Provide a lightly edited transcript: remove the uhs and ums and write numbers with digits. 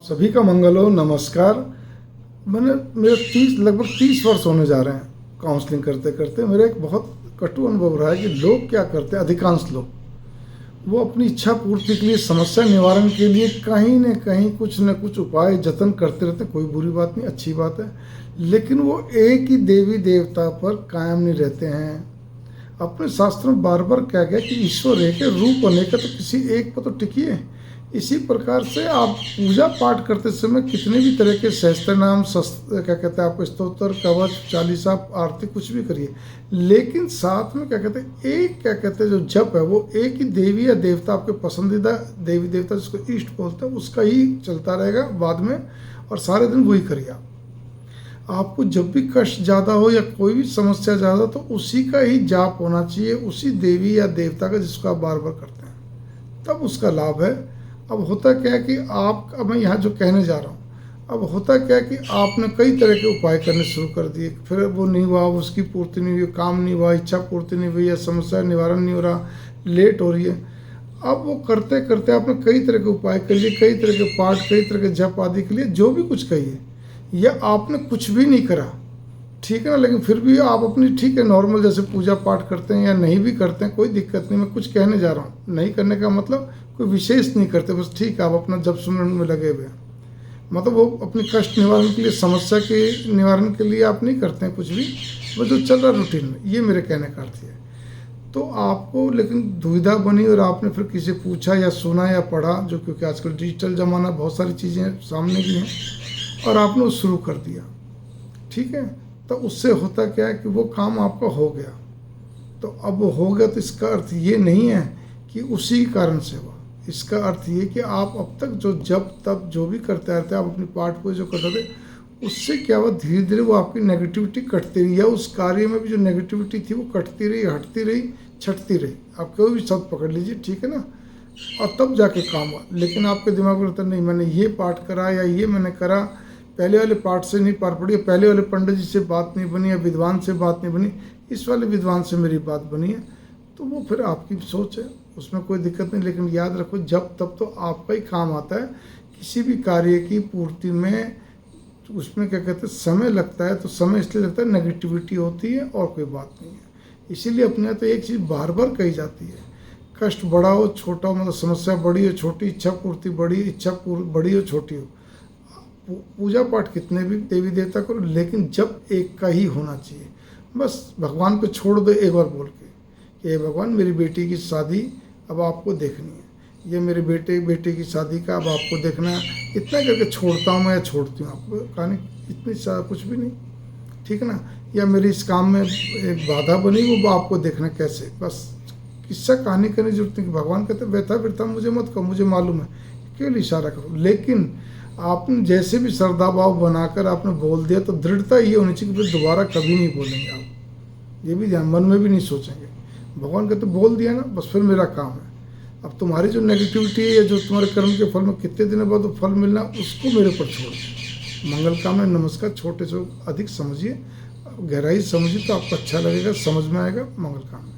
सभी का मंगल हो। नमस्कार। मैंने मेरे लगभग 30 वर्ष होने जा रहे हैं काउंसलिंग करते करते। मेरा एक बहुत कटु अनुभव रहा है कि लोग क्या करते हैं, अधिकांश लोग वो अपनी इच्छा पूर्ति के लिए, समस्या निवारण के लिए कहीं न कहीं कुछ न कुछ उपाय जतन करते रहते हैं। कोई बुरी बात नहीं, अच्छी बात है, लेकिन वो एक ही देवी देवता पर कायम नहीं रहते हैं। अपने शास्त्रों में बार बार कहा गया कि ईश्वर एक है, रूप अनेक है, तो किसी एक पर तो टिकिए। इसी प्रकार से आप पूजा पाठ करते समय कितने भी तरह के सहस्त्र नाम, क्या कहते हैं, आप स्तोत्र, कवच, चालीसा, आरती कुछ भी करिए, लेकिन साथ में क्या कहते हैं, एक क्या कहते हैं जो जप है वो एक ही देवी या देवता, आपके पसंदीदा देवी देवता जिसको इष्ट बोलते हैं, उसका ही चलता रहेगा बाद में, और सारे दिन वही करिए। आपको जब भी कष्ट ज़्यादा हो या कोई भी समस्या ज़्यादा, तो उसी का ही जाप होना चाहिए, उसी देवी या देवता का जिसको आप बार बार करते हैं, तब उसका लाभ है। अब होता क्या है कि अब मैं यहाँ जो कहने जा रहा हूँ, अब होता क्या है कि आपने कई तरह के उपाय करने शुरू कर दिए, फिर वो नहीं हुआ, उसकी पूर्ति नहीं हुई, काम नहीं हुआ, इच्छा पूर्ति नहीं हुई, या समस्या निवारण नहीं हो रहा, लेट हो रही है। अब वो करते करते आपने कई तरह के उपाय कर लिए, कई तरह के पाठ, कई तरह के जप आदि के लिए जो भी कुछ कहिए, या आपने कुछ भी नहीं करा, ठीक है ना, लेकिन फिर भी आप अपनी, ठीक है, नॉर्मल जैसे पूजा पाठ करते हैं या नहीं भी करते हैं, कोई दिक्कत नहीं। मैं कुछ कहने जा रहा हूँ, नहीं करने का मतलब कोई विशेष नहीं करते, बस ठीक है, आप अपना जप सुनने में लगे हुए हैं, मतलब वो अपनी कष्ट निवारण के लिए, समस्या के निवारण के लिए आप नहीं करते हैं कुछ भी, वो जो चल रहा रूटीन में, ये मेरे कहने का अर्थ है। तो आपको लेकिन दुविधा बनी और आपने फिर किसी पूछा या सुना या पढ़ा, जो क्योंकि आजकल डिजिटल ज़माना, बहुत सारी चीज़ें सामने भी हैं, और आपने वो शुरू कर दिया, ठीक है, तो उससे होता क्या है कि वो काम आपका हो गया। तो अब वो हो गया, तो इसका अर्थ ये नहीं है कि उसी कारण से हुआ, इसका अर्थ ये कि आप अब तक जो जब तब जो भी करते रहते, आप अपनी पाठ को जो करते थे, उससे क्या हुआ, धीरे धीरे वो आपकी नेगेटिविटी कटती रही, या उस कार्य में भी जो नेगेटिविटी थी वो कटती रही, हटती रही, छटती रही। आप कोई भी शब्द पकड़ लीजिए, ठीक है ना, और तब जाके काम हुआ। लेकिन आपके दिमाग में रहता नहीं, मैंने ये पाठ करा या ये मैंने करा, पहले वाले पाठ से नहीं पार पड़ी, पहले वाले पंडित जी से बात नहीं बनी, या विद्वान से बात नहीं बनी, इस वाले विद्वान से मेरी बात बनी है, तो वो फिर आपकी सोच है, उसमें कोई दिक्कत नहीं। लेकिन याद रखो, जब तब तो आपका ही काम आता है। किसी भी कार्य की पूर्ति में उसमें क्या कहते हैं, समय लगता है, तो समय इसलिए लगता है नेगेटिविटी होती है, और कोई बात नहीं है। इसीलिए अपने यहाँ तो एक चीज़ बार बार कही जाती है, कष्ट बड़ा हो छोटा हो, मतलब समस्या बड़ी हो छोटी, इच्छा पूर्ति बड़ी, बड़ी हो छोटी हो, पूजा पाठ कितने भी देवी देवता करो, लेकिन जब एक का ही होना चाहिए। बस भगवान पे छोड़ दो एक बार बोल के कि हे भगवान, मेरी बेटी की शादी अब आपको देखनी है, ये मेरे बेटे की शादी का अब आपको देखना है, इतना करके छोड़ता हूँ मैं, या छोड़ती हूँ आपको कहानी, इतनी कुछ भी नहीं, ठीक है ना। या मेरी इस काम में एक बाधा बनी, वो आपको देखना कैसे, बस किस्सा कहानी करने की जरूरत नहीं। भगवान कहते व्यथा व्यथा मुझे मत कहो, मुझे मालूम है, केवल इशारा करो। लेकिन आपने जैसे भी श्रद्धा भाव बनाकर आपने बोल दिया, तो दृढ़ता ये होनी चाहिए कि फिर दोबारा कभी नहीं बोलेंगे आप, ये भी ध्यान, मन में भी नहीं सोचेंगे। भगवान कहते बोल दिया ना, बस फिर मेरा काम है। अब तुम्हारी जो नेगेटिविटी है, या जो तुम्हारे कर्म के फल में कितने दिनों बाद फल मिलना, उसको मेरे पर छोड़ दो। मंगल कामना, नमस्कार। छोटे से अधिक समझिए, गहराई समझिए तो आपको अच्छा लगेगा, समझ में आएगा। मंगल कामना।